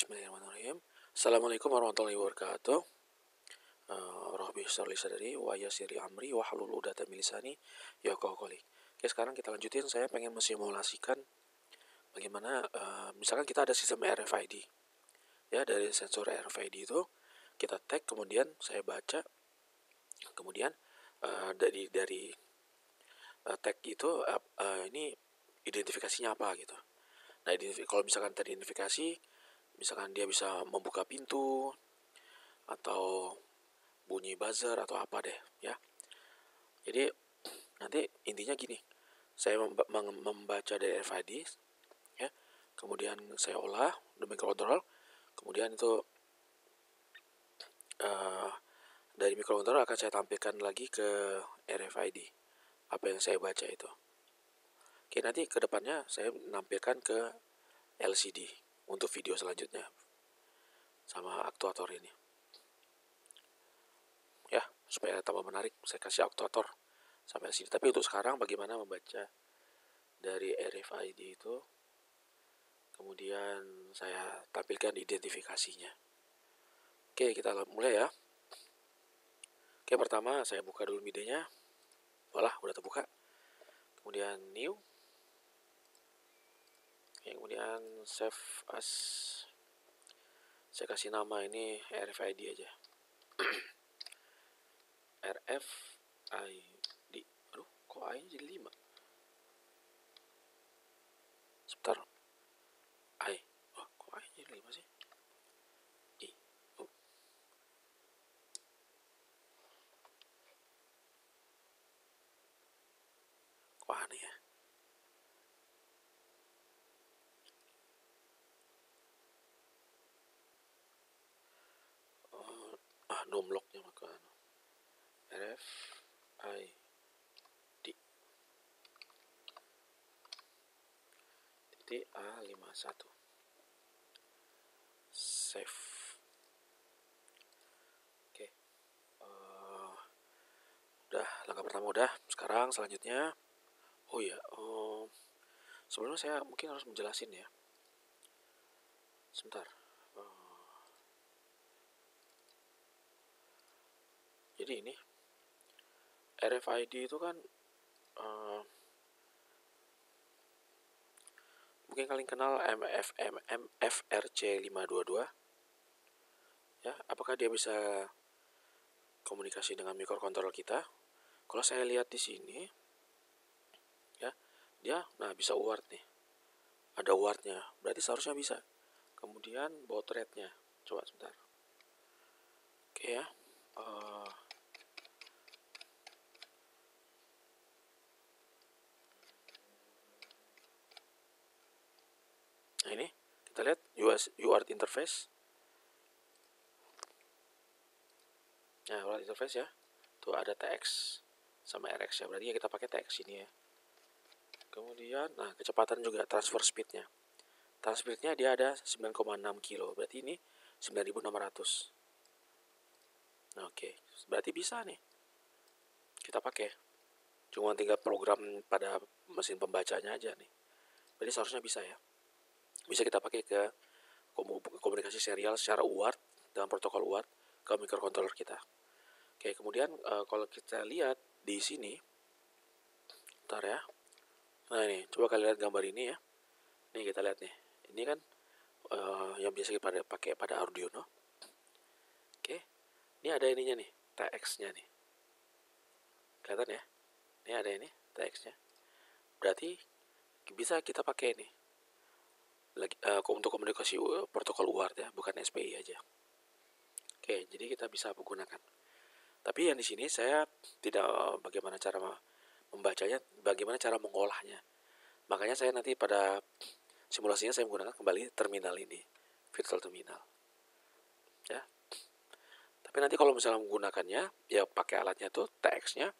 Bismillahirrahmanirrahim. Assalamualaikum warahmatullahi wabarakatuh. Rabbi syrah li sadri wa yassir li amri wa hlul 'uqdatam min lisani yafqahu qawli. Oke, sekarang kita lanjutin. Saya pengen mensimulasikan bagaimana misalkan kita ada sistem RFID. Ya, dari sensor RFID itu kita tag, kemudian saya baca, kemudian dari tag itu ini identifikasinya apa gitu. Nah, kalau misalkan teridentifikasi, misalkan dia bisa membuka pintu atau bunyi buzzer atau apa deh ya. Jadi nanti intinya gini, saya membaca dari RFID ya, kemudian saya olah demi microcontroller, kemudian itu dari microcontroller akan saya tampilkan lagi ke RFID apa yang saya baca itu. Oke, nanti kedepannya saya menampilkan ke LCD untuk video selanjutnya sama aktuator ini ya, supaya tambah menarik saya kasih aktuator sampai sini. Tapi untuk sekarang bagaimana membaca dari RFID itu, kemudian saya tampilkan identifikasinya. Oke, kita mulai ya. Oke, pertama saya buka dulu midenya. Walah, udah terbuka. Kemudian new. Oke, kemudian save as. Saya kasih nama ini RFID aja. RFID. Aduh, kok I-nya jadi 5? Sebentar. I. Oh, kok I-nya jadi 5 sih? I. Oh. Kok aneh ya? Nomloknya maka RFID A51 save. Oke, udah, langkah pertama udah. Sekarang selanjutnya, sebelumnya saya mungkin harus menjelasin ya. Sebentar. Jadi ini RFID itu kan mungkin kalian kenal MFRC 522 ya. Apakah dia bisa komunikasi dengan microcontroller kita? Kalau saya lihat di sini ya, dia bisa UART nih, ada UART-nya, berarti seharusnya bisa. Kemudian baud rate-nya, coba sebentar. Oke ya, nah ini kita lihat UART interface. Nah, UART interface ya, tuh ada TX sama RX ya, berarti kita pakai TX ini ya. Kemudian, nah kecepatan juga, transfer speed-nya. Transfer speed-nya dia ada 9,6 kilo, berarti ini 9600. Nah, oke, berarti bisa nih kita pakai. Cuma tinggal program pada mesin pembacanya aja nih. Berarti seharusnya bisa ya. Bisa kita pakai ke komunikasi serial secara UART dengan protokol UART ke microcontroller kita. Oke, kemudian kalau kita lihat di sini, bentar ya. Nah ini, coba kalian lihat gambar ini ya. Nih kita lihat nih. Ini kan yang biasa kita pakai pada Arduino. Oke, ini ada ininya nih, TX-nya nih. Kelihatan ya? Ini ada ini, TX-nya. Berarti bisa kita pakai nih. Untuk komunikasi protokol UART ya, bukan SPI aja. Oke, jadi kita bisa menggunakan. Tapi yang di sini saya tidak bagaimana cara membacanya, bagaimana cara mengolahnya. Makanya saya nanti pada simulasinya saya menggunakan kembali terminal ini, virtual terminal. Ya. Tapi nanti kalau misalnya menggunakannya, ya pakai alatnya tuh TX-nya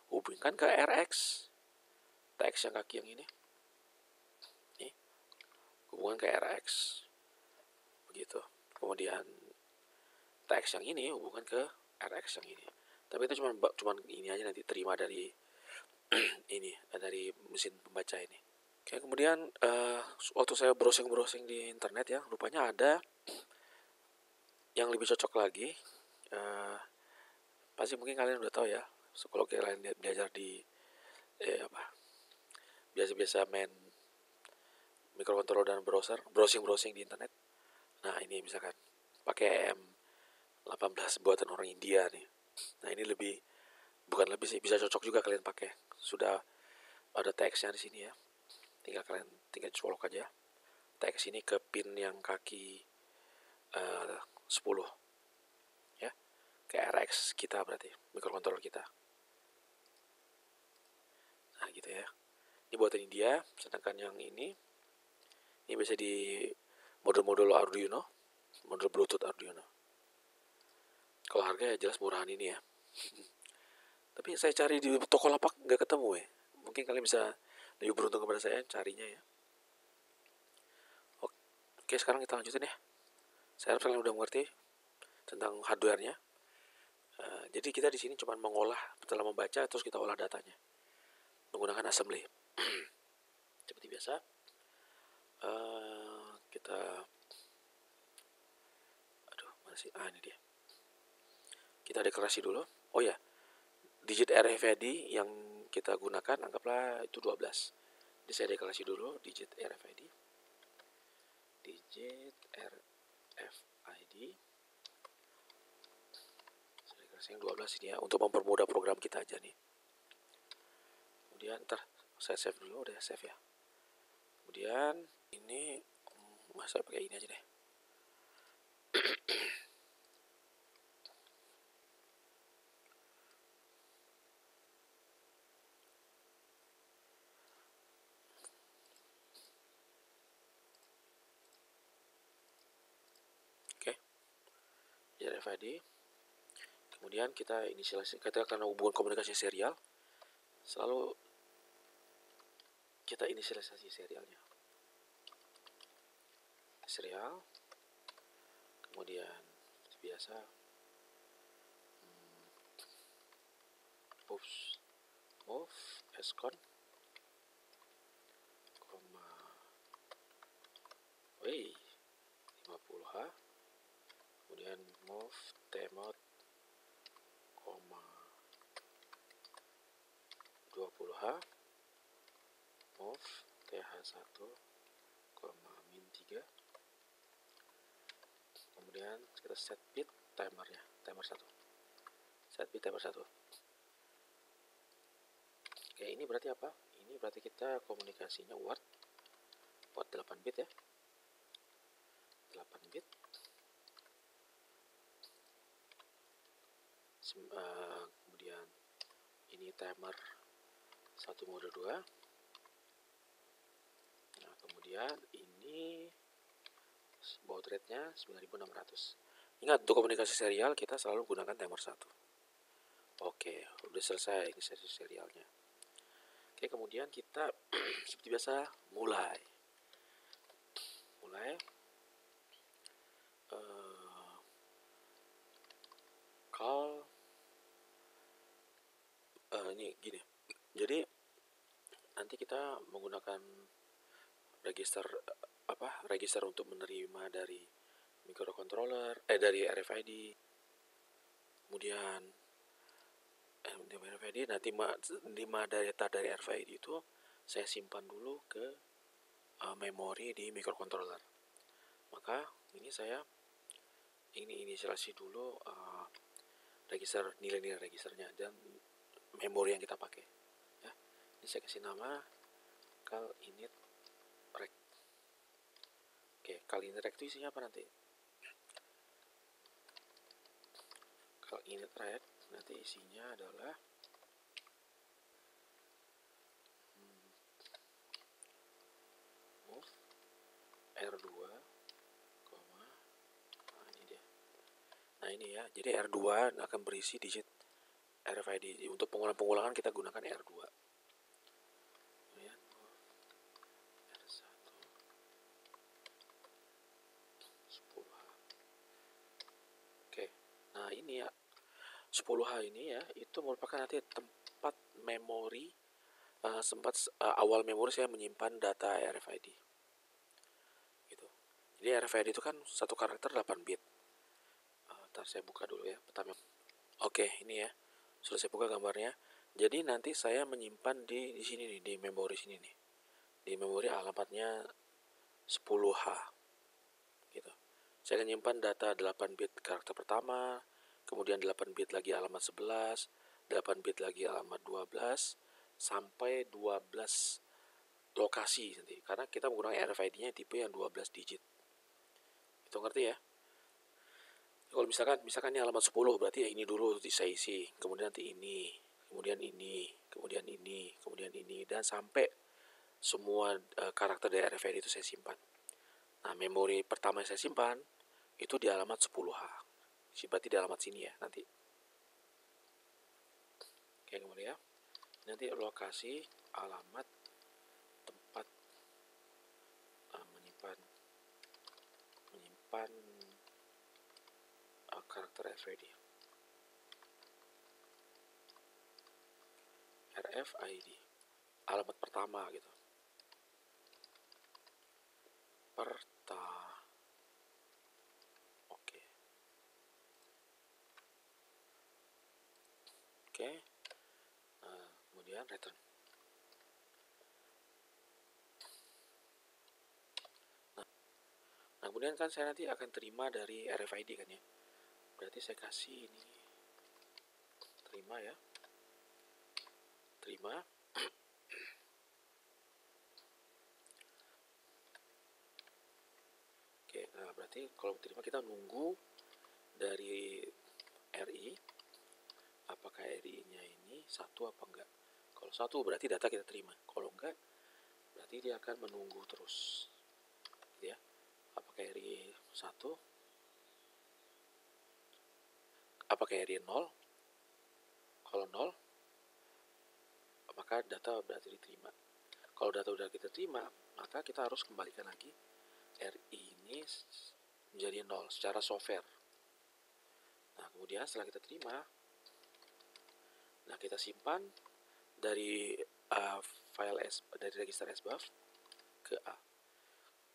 hubungkan ke RX. TX yang kaki yang ini. Nih. Hubungan ke RX. Begitu. Kemudian TX yang ini hubungan ke RX yang ini. Tapi itu cuma ini aja, nanti terima dari ini, dari mesin pembaca ini. Oke, kemudian waktu saya browsing di internet ya, rupanya ada Yang lebih cocok lagi, pasti mungkin kalian udah tahu ya, kalau kalian belajar di biasa-biasa main microcontroller dan browsing di internet. Nah ini misalkan pakai M18 buatan orang India nih. Nah ini bukan lebih sih, bisa cocok juga kalian pakai. Sudah ada TX-nya di sini ya. Tinggal colok aja TX ini ke pin yang kaki 10 ya, ke RX kita berarti microcontroller kita. Nah gitu ya. Ini buatan India, sedangkan yang ini biasa di model-model Arduino, model Bluetooth Arduino. Kalau harga ya jelas murahan ini ya. Tapi saya cari di toko lapak nggak ketemu ya. Mungkin kalian bisa lebih beruntung kepada saya carinya ya. Oke, sekarang kita lanjutin ya. Saya harap kalian udah mengerti tentang hardware-nya. Jadi kita di sini cuma mengolah, setelah membaca terus kita olah datanya menggunakan assembly. Seperti biasa, ini dia. Kita deklarasi dulu. Oh ya, digit RFID yang kita gunakan anggaplah itu 12. Jadi saya deklarasi dulu digit RFID. Digit RFID. Saya deklarasi yang 12 ini ya, untuk mempermudah program kita aja nih. Kemudian saya save dulu, udah save ya. Kemudian ini saya pakai ini aja deh. RFID. Kemudian kita karena hubungan komunikasi serial, selalu kita inisialisasi serialnya. Serial. Kemudian biasa move scon koma 50H, kemudian move tmod koma 20H, move th1 koma min 3, kemudian kita set bit timernya, timer 1, set bit timer 1. Oke, ini berarti apa? Ini berarti kita komunikasinya word 8 bit ya, 8 bit. Kemudian ini timer 1 mode 2. Nah, kemudian ini baud rate-nya 9600. Ingat, untuk komunikasi serial kita selalu gunakan timer 1. Oke, udah selesai inisialisasi serialnya. Oke, kemudian kita seperti biasa mulai call ini gini. Jadi nanti kita menggunakan register untuk menerima dari microcontroller, dari RFID. Kemudian RFID nanti data dari RFID itu saya simpan dulu ke memori di microcontroller. Maka ini saya inisialisasi dulu register, nilai-nilai registernya dan memori yang kita pakai ya. Ini saya kasih nama cal init rec. Oke, cal init rec itu isinya apa nanti? Cal init rec nanti isinya adalah move R2, ini dia. Nah ini ya, jadi R2 akan berisi digit RFID. Untuk pengulangan kita gunakan R2. Kemudian R1 10H. Oke, nah ini ya 10H ini ya, itu merupakan nanti tempat memori, awal memori saya menyimpan data RFID gitu. Jadi RFID itu kan satu karakter 8 bit. Bentar, saya buka dulu ya pertama. Oke, ini ya. Sudah saya buka gambarnya. Jadi nanti saya menyimpan di sini nih, di memori sini nih. Di memori alamatnya 10H. Gitu. Saya akan menyimpan data 8 bit karakter pertama, kemudian 8 bit lagi alamat 11, 8 bit lagi alamat 12, sampai 12 lokasi nanti. Karena kita menggunakan RFID-nya tipe yang 12 digit. Itu ngerti ya? Kalau misalkan ini alamat 10, berarti ya ini dulu saya isi, kemudian nanti ini, kemudian ini, kemudian ini, kemudian ini, dan sampai semua karakter dari RFID itu saya simpan. Nah, memori pertama yang saya simpan itu di alamat 10H. Berarti di alamat sini ya nanti. Oke, kemudian nanti lokasi alamat tempat menyimpan karakter RFID. RFID alamat pertama gitu. Oke. Kemudian return. Nah, kemudian kan saya nanti akan terima dari RFID kan ya. Berarti saya kasih ini terima ya. Terima. Oke, nah berarti kalau terima kita nunggu dari RI, apakah RI-nya ini satu apa enggak. Kalau satu berarti data kita terima, kalau enggak berarti dia akan menunggu terus gitu ya. Apakah RI 1, apakah RI 0. Kalau 0 maka data berarti diterima. Kalau data udah kita terima, maka kita harus kembalikan lagi RI ini menjadi 0 secara software. Nah, kemudian setelah kita terima, nah kita simpan dari file dari register SBUF ke A.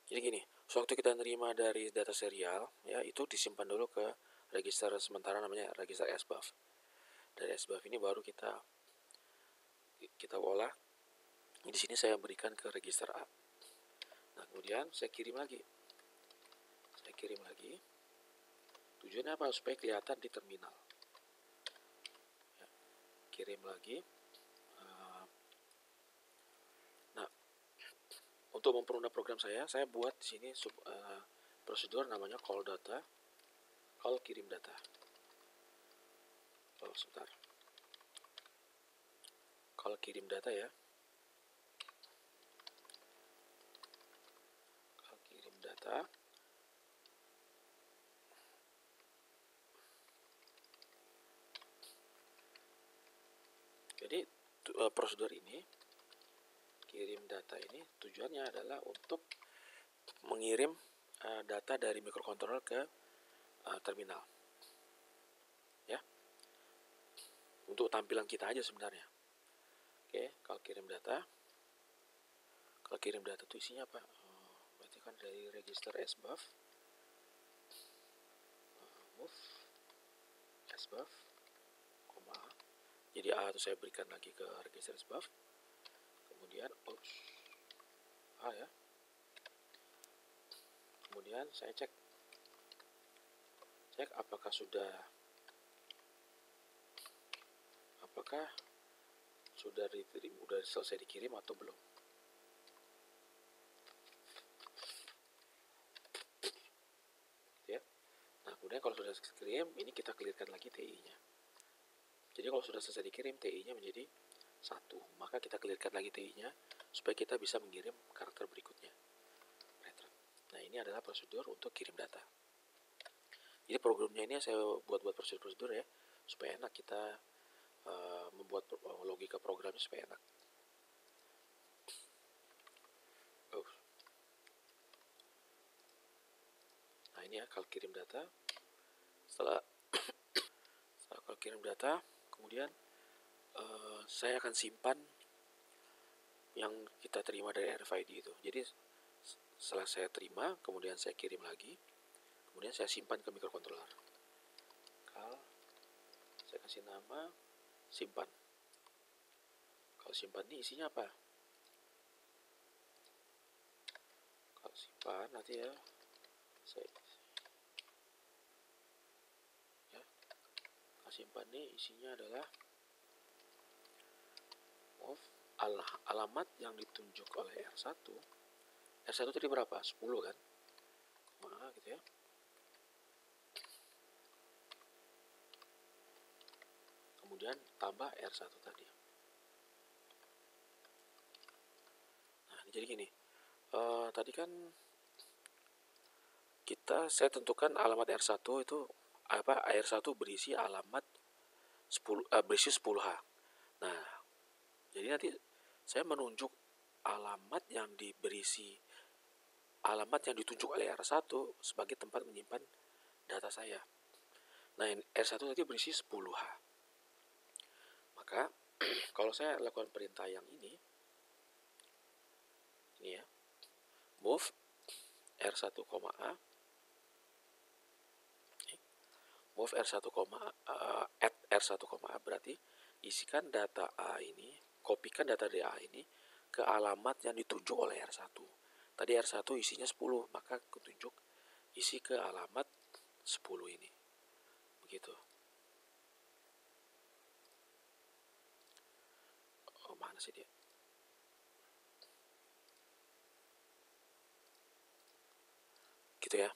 Jadi gini, sewaktu kita terima dari data serial, ya itu disimpan dulu ke register sementara namanya register SBUF. Dari SBUF ini baru kita olah. Di sini saya berikan ke register A. Nah, kemudian saya kirim lagi. Tujuannya apa? Supaya kelihatan di terminal. Ya, kirim lagi. Nah, untuk mempermudah program saya buat di sini prosedur namanya call kirim data. Sebentar. Call kirim data ya. Call kirim data. Jadi prosedur ini, kirim data ini tujuannya adalah untuk mengirim data dari microcontroller ke terminal. Ya. Untuk tampilan kita aja sebenarnya. Oke, kalau kirim data. Kalau kirim data itu isinya apa? Berarti kan dari register SBUF. Move SBUF, jadi A itu saya berikan lagi ke register SBUF. Kemudian A ya. Kemudian saya cek apakah sudah selesai dikirim atau belum. Ya. Nah, kemudian kalau sudah dikirim, ini kita clearkan lagi TI-nya. Jadi kalau sudah selesai dikirim, TI-nya menjadi 1. Maka kita clearkan lagi TI-nya supaya kita bisa mengirim karakter berikutnya. Nah, ini adalah prosedur untuk kirim data. Jadi programnya ini saya buat prosedur-prosedur ya, supaya enak kita membuat logika programnya supaya enak. Nah, ini ya kalau kirim data. Setelah kalau kirim data, kemudian saya akan simpan yang kita terima dari RFID itu. Jadi setelah saya terima, kemudian saya kirim lagi, kemudian saya simpan ke microcontroller. lokal, saya kasih nama simpan. Kalau simpan ini isinya apa? Kalau simpan nanti ya, saya simpan nih isinya adalah move alamat yang ditunjuk oleh R1. R1 tadi berapa? 10 kan? Gitu ya. Kemudian tambah R1 tadi. Nah, jadi gini. Tadi kan saya tentukan alamat R1 itu apa? R1 berisi alamat 10 berisi 10H. Nah, jadi nanti saya menunjuk alamat yang ditunjuk oleh R1 sebagai tempat menyimpan data saya. Nah, R1 tadi berisi 10H. Maka kalau saya lakukan perintah yang ini ya, move R1, move R1, add R1, berarti isikan data A ini, kopikan data dari A ini ke alamat yang ditunjuk oleh R1. Tadi R1 isinya 10, maka kutunjuk isi ke alamat 10 ini. Begitu. Oh, mana sih dia? Gitu ya.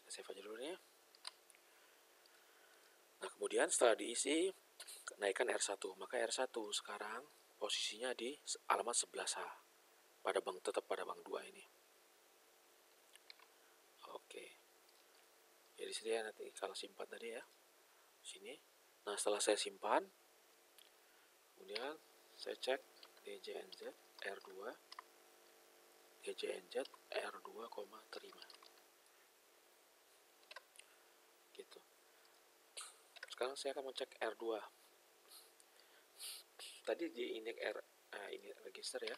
Saya save aja dulu nih. Nah, kemudian setelah diisi, naikkan R1. Maka R1 sekarang posisinya di alamat 11H. Tetap pada bank 2 ini. Oke. Jadi sini ya, nanti kalau simpan tadi ya. Sini. Nah, setelah saya simpan, kemudian saya cek DJNZ R2 DJNZ R2, terima. Gitu. Sekarang saya akan mencek R2. Tadi di indeks ini register ya.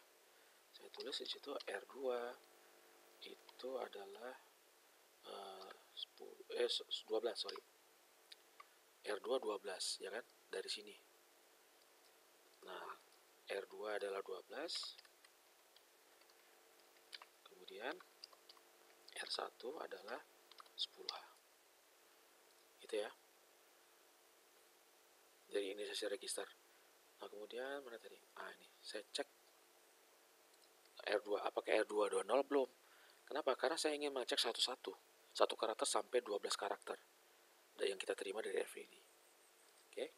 Saya tulis di situ R2 itu adalah 12, sorry. R2 12 ya kan, dari sini. Nah, R2 adalah 12. Kemudian R1 adalah 10H. Gitu ya. Jadi ini saya register. Nah, kemudian mana tadi? Ini saya cek R2, apakah R2 udah 0 belum? Kenapa? Karena saya ingin mengecek satu-satu. Satu karakter sampai 12 karakter yang kita terima dari FVD. Oke.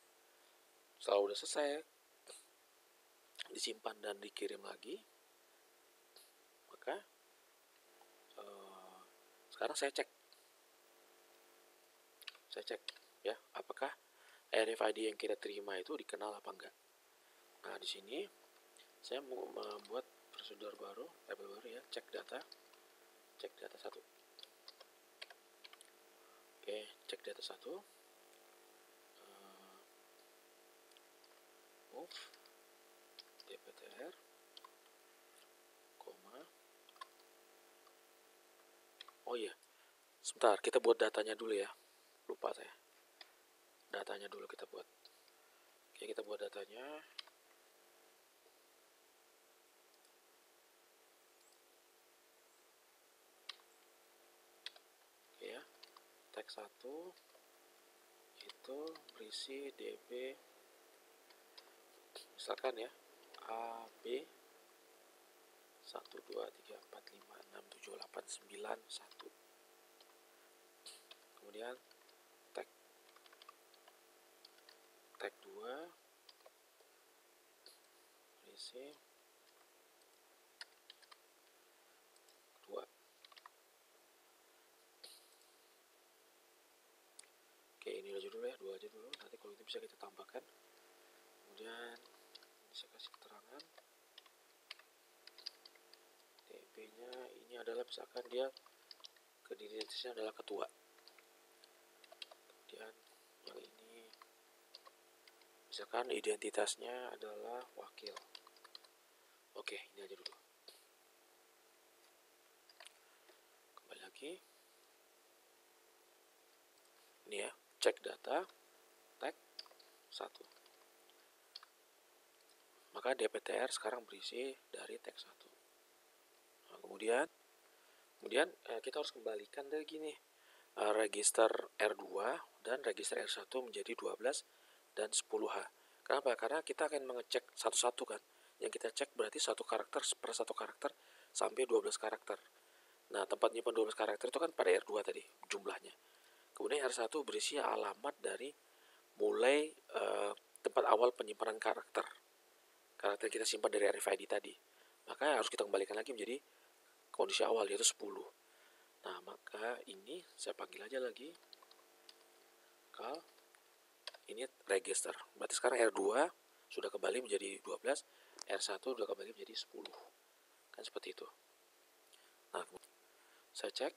Setelah udah selesai, disimpan dan dikirim lagi, maka sekarang saya cek ya, apakah RFID yang kita terima itu dikenal apa enggak. Nah, di sini saya mau membuat prosedur baru, label baru ya, cek data 1. Oke, cek data 1. Move dptr, oh iya, sebentar, kita buat datanya dulu ya, lupa saya. Datanya dulu kita buat. Oke, kita buat datanya. Oke ya, tag 1 itu berisi db, misalkan ya, A, B, 1, 2, 3, 4, 5, 6, 7, 8, 9, 1. Kemudian tag 2 berisi 2. Oke, ini aja dulu ya, 2 aja dulu. Nanti kalau itu bisa kita tambahkan. Kemudian bisa kasih keterangan DP-nya ini adalah, misalkan dia identitasnya adalah ketua. Kemudian yang ini misalkan identitasnya adalah wakil. Oke, ini aja dulu. Kembali lagi. Ini ya, cek data tag 1. Maka dptr sekarang berisi dari tag 1. Nah, kemudian kita harus kembalikan lagi nih register R2 dan register R1 menjadi 12 dan 10H. Kenapa? Karena kita akan mengecek satu-satu kan. Yang kita cek berarti satu karakter per satu karakter sampai 12 karakter. Nah, tempat nyimpan 12 karakter itu kan pada R2 tadi jumlahnya. Kemudian R1 berisi alamat dari mulai tempat awal penyimpanan karakter kita simpan dari RFID tadi. Maka harus kita kembalikan lagi menjadi kondisi awal, yaitu 10. Nah, maka ini saya panggil aja lagi call ini register. Berarti sekarang R2 sudah kembali menjadi 12, R1 sudah kembali menjadi 10. Kan seperti itu. Nah, saya cek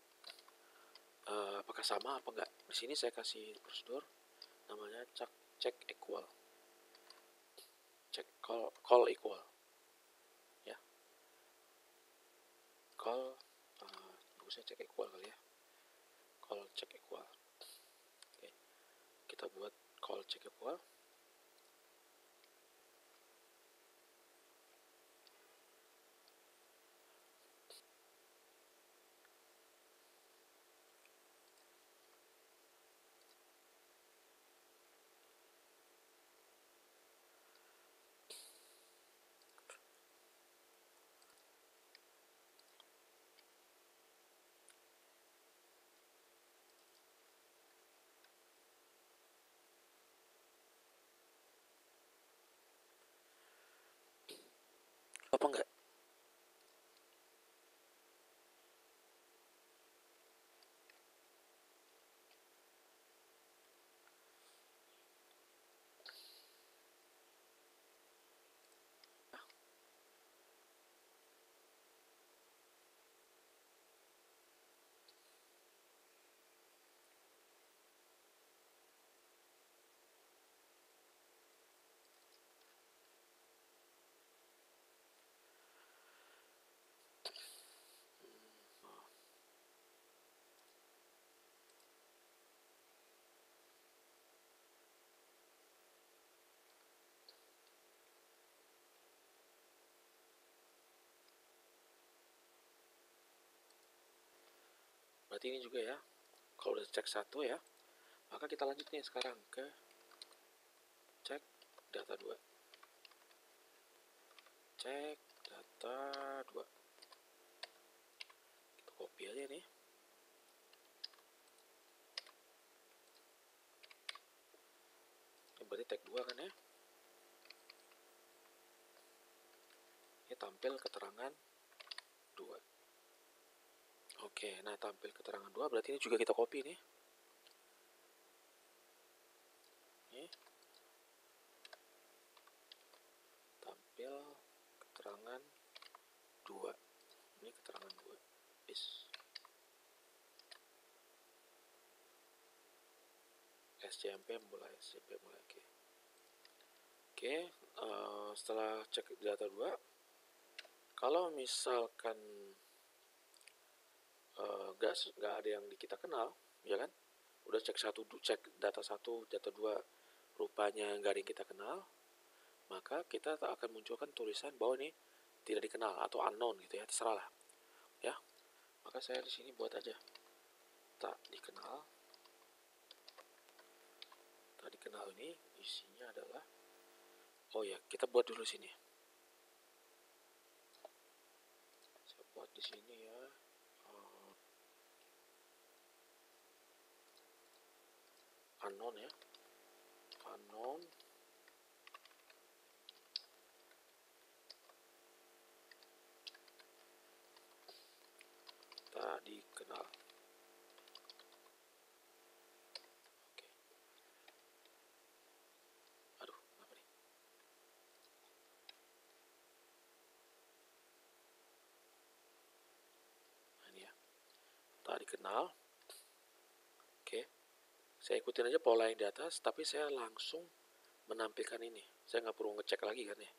apakah sama apa enggak. Di sini saya kasih prosedur namanya check equal. Check call equal. Ya. Call saya check equal kali ya. Call check equal. Oke. Kita buat call check equal. Apa enggak? Berarti ini juga ya. Kalau udah cek 1 ya, maka kita lanjut nih sekarang ke cek data 2. Cek data 2. Kita copy aja nih. Ini berarti tag 2 kan ya. Ini tampil keterangan 2. Oke, nah tampil keterangan 2 berarti ini juga kita copy nih. Ini tampil keterangan 2. Ini keterangan 2. SCMP mulai oke. Oke, setelah cek data 2, kalau misalkan nggak ada yang kita kenal, ya kan? Udah cek data 1, data 2 rupanya nggak ada yang kita kenal, maka kita akan munculkan tulisan bahwa ini tidak dikenal atau unknown gitu ya, terserah lah. Ya. Maka saya di sini buat aja tak dikenal. Tak dikenal ini isinya adalah kita buat dulu sini. Saya buat di sini ya. Unknown ya. Unknown tak dikenal. Oke. Aduh, apa nih? Nah, ini ya. Tak dikenal. Oke. Saya ikutin aja pola yang di atas, tapi saya langsung menampilkan ini. Saya nggak perlu ngecek lagi kan ya.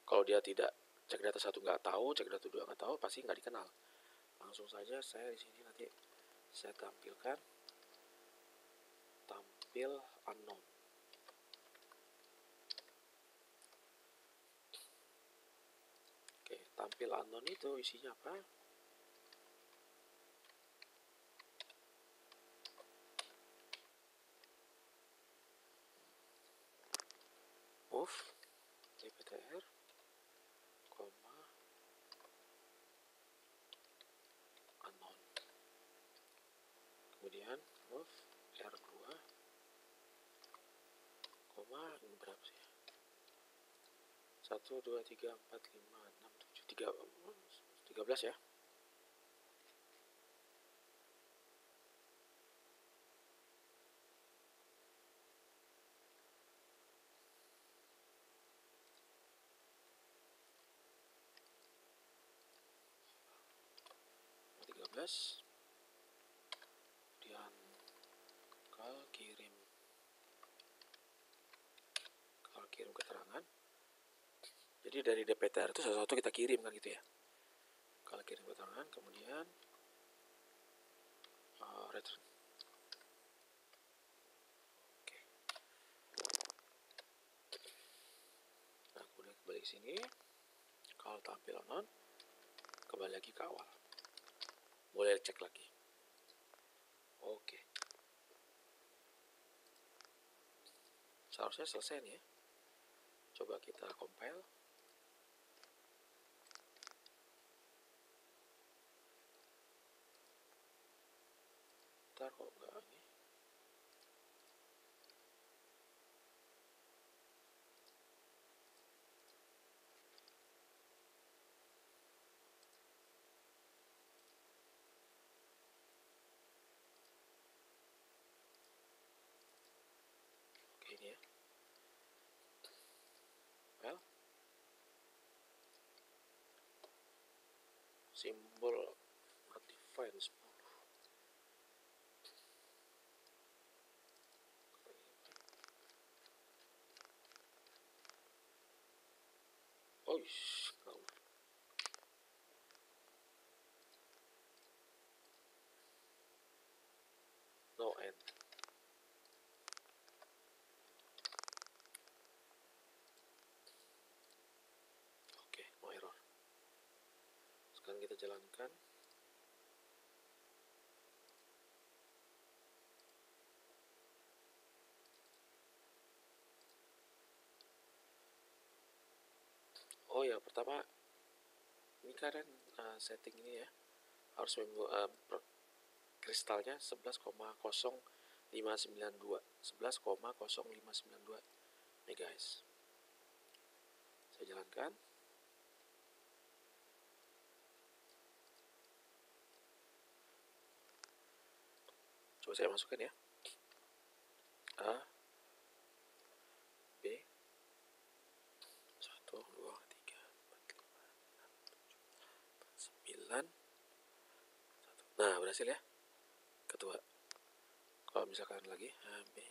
Kalau dia tidak cek data 1 nggak tahu, cek data 2 nggak tahu, pasti nggak dikenal. Langsung saja saya di sini nanti saya tampilkan tampil unknown. Oke, tampil unknown itu isinya apa? Move dptr, koma unknown. Kemudian move r2, koma ini berapa sih? 1, 2, 3, 4, 5, 6, 7, 13 ya. Kemudian kirim keterangan. Jadi dari dptr itu sesuatu kita kirim kan gitu ya. Kalau kirim keterangan, kemudian return. Oke. Nah, kemudian kembali ke sini. Kalau tampil unknown, kembali lagi ke awal. Boleh cek lagi. Oke. Seharusnya selesai nih ya. Coba kita compile. Ntar kok enggak nih. Oke, ini ya. Well, simbol not defined 10. Oh, no end. Oke, no error. Sekarang kita jalankan. Oh ya, pertama ini kan setting ini ya harus kristalnya 11,0592 nih guys. Saya jalankan. Coba saya masukkan ya. A B 1 2 3 4 5 6 7 8 9. Nah, berhasil ya. Ketua. Kalau misalkan lagi A B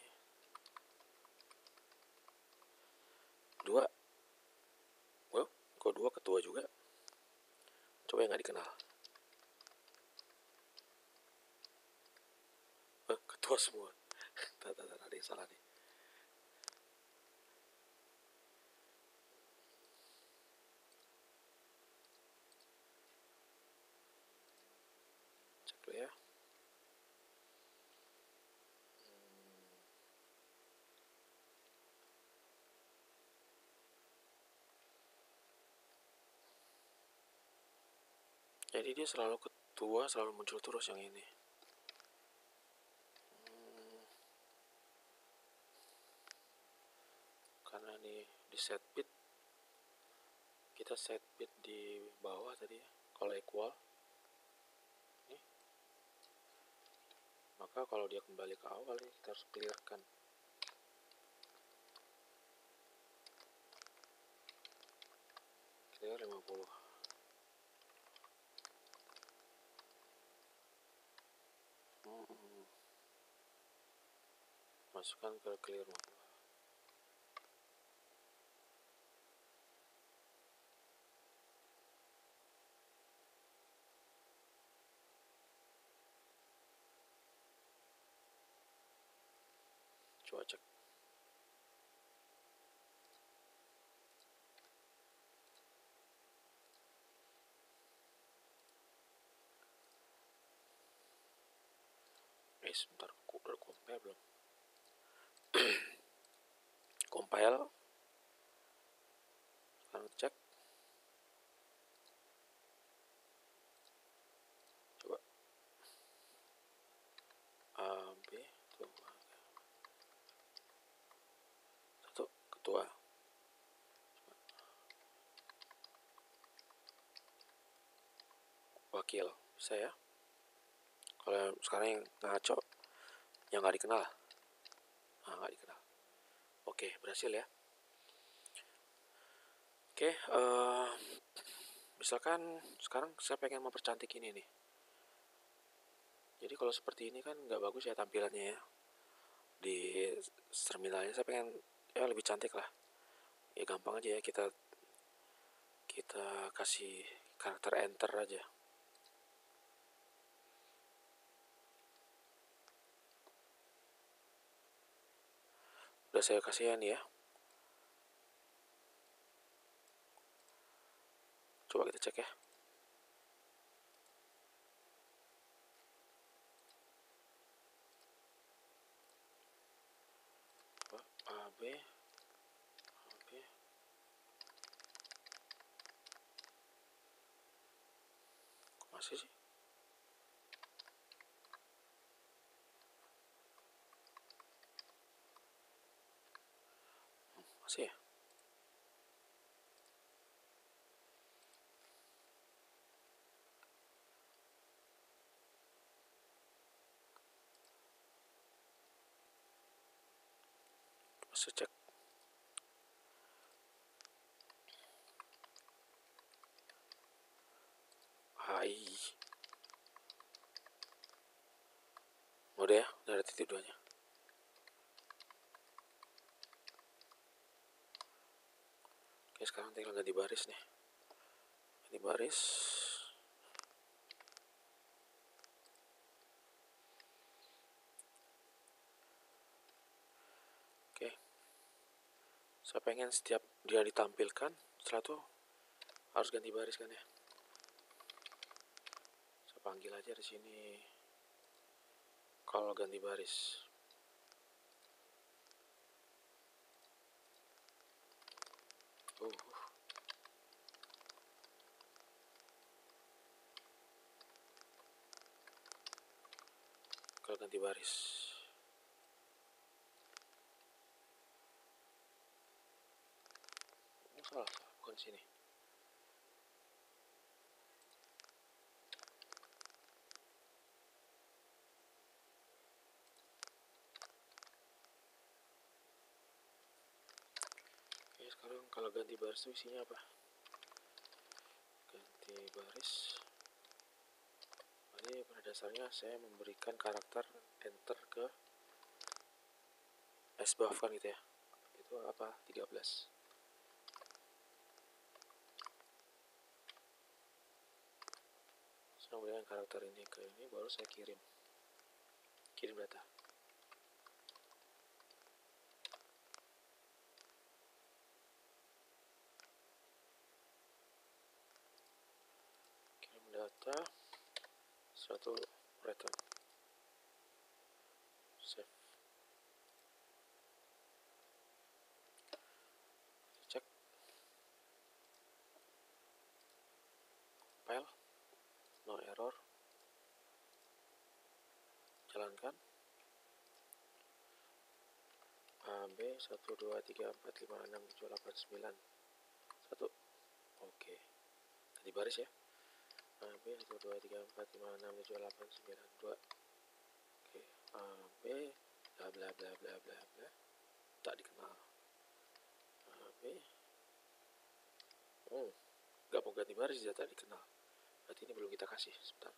2. Wow, kok 2 ketua juga. Coba yang nggak dikenal. Ketua semua. Ada yang salah nih. Cek dulu ya. Jadi dia selalu ketua, selalu muncul terus yang ini. Karena ini di set bit, kita set bit di bawah tadi ya. Kalau equal, nih. Maka kalau dia kembali ke awal nih, kita harus clearkan. Clear 50. Masukkan ke clear 50. Coba cek. Sebentar, udah compile belum? Compile. Sekarang cek. Coba A B tuh satu ketua. Wakil bisa ya. Kalau sekarang yang ngaco yang nggak dikenal, nggak dikenal. Oke, berhasil ya. Oke, misalkan sekarang saya pengen mempercantik ini nih. Jadi kalau seperti ini kan nggak bagus ya tampilannya ya. Di terminalnya saya pengen ya lebih cantik lah. Ya gampang aja ya, kita kasih karakter enter aja. Udah saya kasih ya nih ya. Coba kita cek ya. AB kok masih sih? Masih ya? Masih cek. Hai. Udah ya, udah ada titik duanya. Oke, sekarang tinggal ganti baris nih. Ganti baris. Oke. Saya pengen setiap dia ditampilkan, setelah itu harus ganti baris kan ya. Saya panggil aja di sini. Kalau ganti baris. Kalau ganti baris. Salah, bukan sini. Oke, sekarang kalau ganti baris itu isinya apa? Ganti baris. Jadi pada dasarnya saya memberikan karakter enter ke sbuff kan gitu ya. Itu apa? 13. Saya memberikan karakter ini ke ini, baru saya kirim data. Kirim data. Satu return. Save. Cek. File. No error. Jalankan. AB 1 2 3 4 5 6 7 8 9 1. Oke. Ganti baris ya. AB 1 2 3 4 5 6 7 8 9 2. Oke. AB bla bla bla bla bla bla. Tak dikenal. AB. Gak mau ganti baris, dia tak dikenal. Berarti ini belum kita kasih. Sebentar.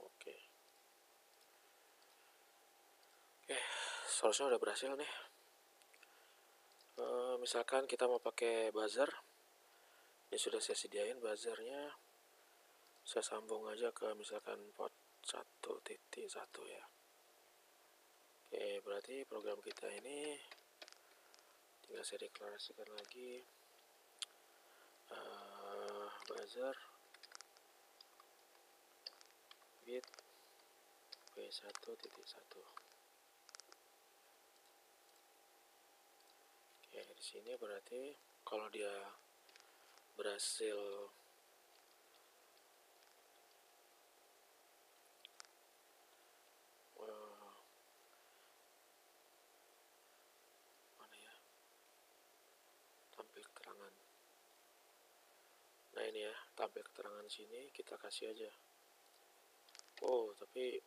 Oke, solusinya udah berhasil nih. Misalkan kita mau pakai buzzer, Ini sudah saya sediain buzzernya, saya sambung aja ke misalkan port 1.1 ya. Oke, berarti program kita ini tinggal saya deklarasikan lagi buzzer bit p1.1. Oke, di sini berarti kalau dia berhasil mana ya, tampil keterangan. Nah ini ya, tampil keterangan sini, kita kasih aja. Oh, tapi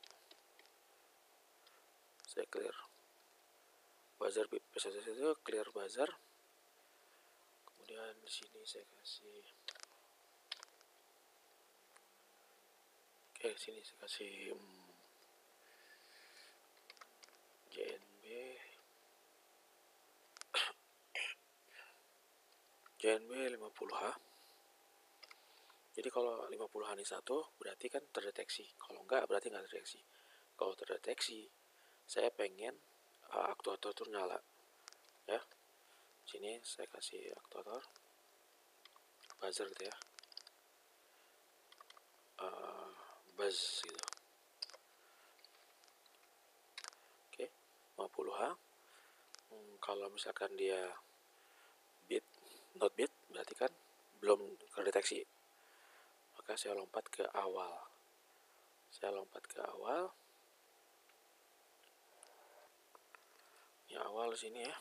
saya clear buzzer bit p1 itu clear buzzer. Kemudian di sini saya kasih, oke, sini saya kasih JNB 50H. Jadi kalau 50H ini 1 berarti kan terdeteksi. Kalau enggak berarti nggak terdeteksi. Kalau terdeteksi, saya pengen aktuator itu nyala. Ya. Sini saya kasih aktuator buzzer gitu ya. Buzz gitu. Oke, 50H. Kalau misalkan dia bit, not bit, berarti kan belum terdeteksi. Maka saya lompat ke awal. Ini awal sini ya.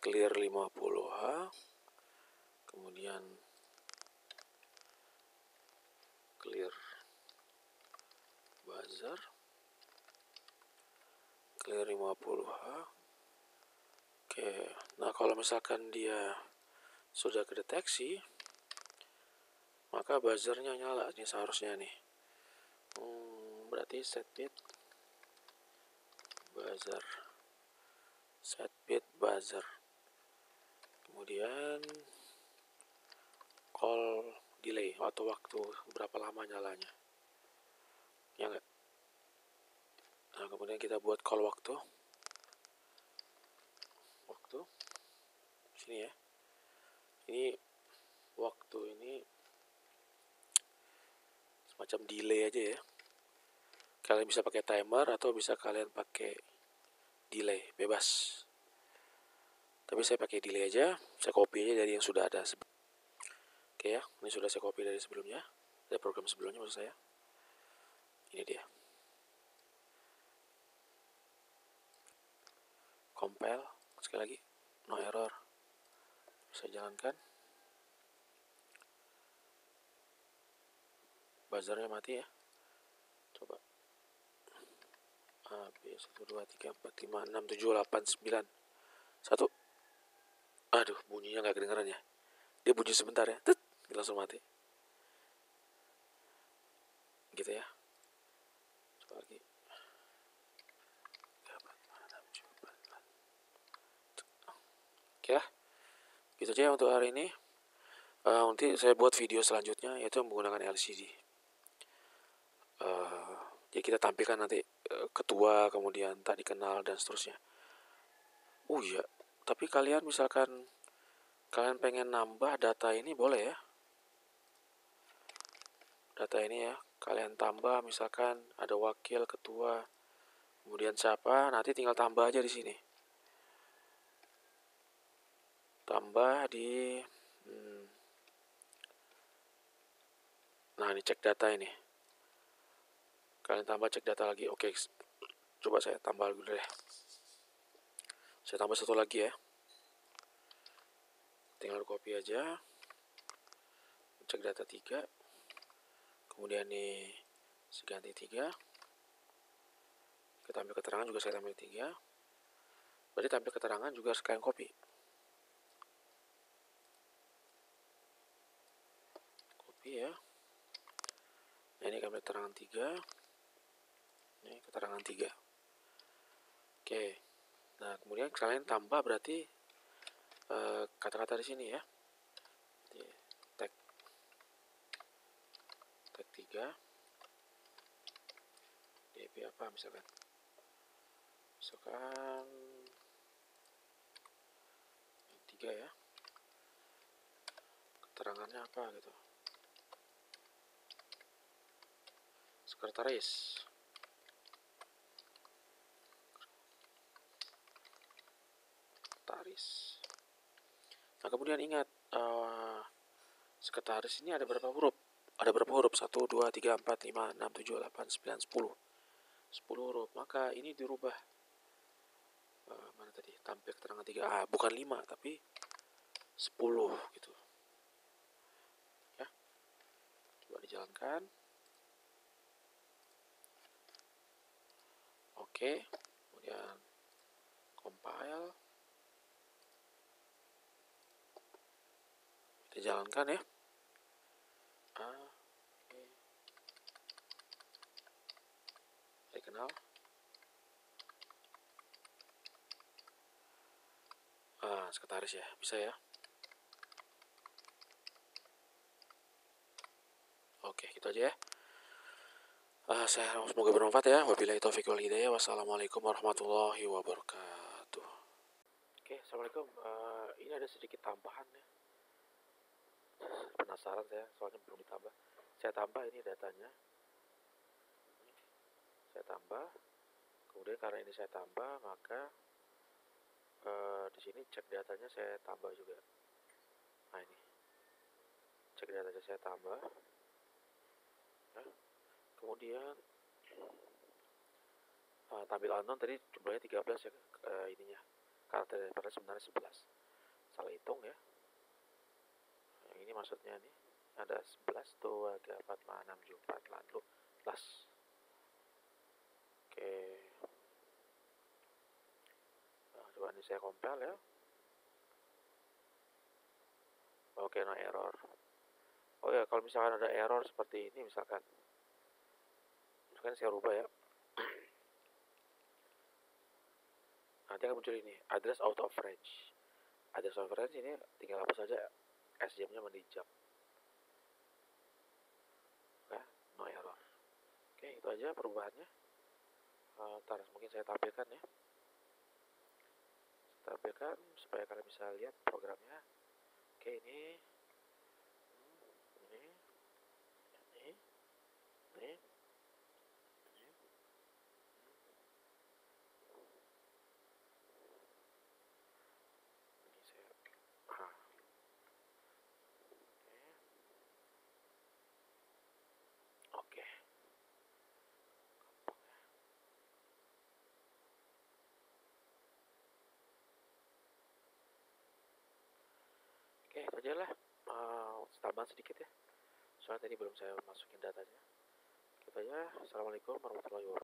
Clear 50H. Kemudian clear buzzer. Clear 50H. Oke, nah kalau misalkan dia sudah kedeteksi, maka buzzernya nyala nih seharusnya nih. Berarti set bit buzzer. Kemudian call delay atau waktu berapa lama nyalanya. Ya enggak? Nah, kemudian kita buat call waktu. Sini ya. Ini waktu ini semacam delay aja ya. Kalian bisa pakai timer atau bisa kalian pakai delay, bebas. Tapi saya pakai delay aja, saya copy aja dari yang sudah ada. Oke ya, ini sudah saya copy dari sebelumnya, dari program sebelumnya maksud saya. Ini dia. Compile, sekali lagi, no error. Saya jalankan. Buzzernya mati ya. Coba. A, B, 1, 2, 3, 4, 5, 6, 7, 8, 9. 1. Aduh, bunyinya nggak kedengeran ya. Dia bunyi sebentar ya. Tet, langsung mati. Gitu ya. Coba lagi. Oke lah. Gitu aja untuk hari ini. Nanti saya buat video selanjutnya yaitu menggunakan LCD. Jadi kita tampilkan nanti ketua, kemudian tak dikenal dan seterusnya. Oh iya, tapi kalian misalkan kalian pengen nambah data ini boleh ya. Data ini ya, kalian tambah misalkan ada wakil, ketua, kemudian siapa, nanti tinggal tambah aja di sini. Tambah di nah ini cek data ini. Kalian tambah cek data lagi. Oke, coba saya tambah dulu deh. Saya tambah satu lagi ya. Tinggal copy aja. Cek data 3. Kemudian nih saya ganti 3. Kita ambil keterangan juga saya ambil 3. Berarti tampil keterangan juga sekalian copy. Copy ya. Nah, ini ambil keterangan 3. Ini keterangan 3. Oke. Nah, kemudian kalian tambah berarti kata-kata di sini ya. 3. DP apa misalkan yang 3 ya, keterangannya apa gitu, sekretaris. Nah kemudian ingat, sekretaris ini ada berapa huruf? Ada berapa huruf? 1, 2, 3, 4, 5, 6, 7, 8, 9, 10. 10 huruf. Maka ini dirubah. Mana tadi? Tampil keterangan 3. Bukan 5 tapi 10 gitu. Ya. Coba dijalankan. Oke. Kemudian compile. Kita jalankan ya. Kenal. Sekretaris ya, bisa ya. Oke, gitu aja ya. Saya semoga bermanfaat ya. Wabillahi taufiq wal hidayah. Wassalamualaikum warahmatullahi wabarakatuh. Oke, assalamualaikum. Ini ada sedikit tambahan ya. Penasaran saya, soalnya belum ditambah. Saya tambah ini datanya. Saya tambah. Kemudian karena ini saya tambah, maka di sini cek datanya saya tambah juga. Nah ini, cek datanya saya tambah. Ya. Kemudian tampil unknown tadi jumlahnya 13 ya, ininya karakter daripada sebenarnya 11. Salah hitung ya. Yang ini maksudnya nih ada 11, 2, 3, 4, 5, 6, 7, 4, lalu plus. Oke. Coba ini saya compile ya. Oke, no error. Oh ya, kalau misalkan ada error seperti ini, misalkan saya rubah ya. Nanti akan muncul ini, address out of range. Address out of range ini tinggal hapus saja SJM-nya menijab. Oke, no error. Oke, itu aja perubahannya. Ntar mungkin saya tampilkan ya. Tampilkan supaya kalian bisa lihat programnya. Oke, ini oke. Oke, itu aja lah. Tambahan sedikit ya. Soalnya tadi belum saya masukin datanya. Gitu aja. Assalamualaikum warahmatullahi wabarakatuh.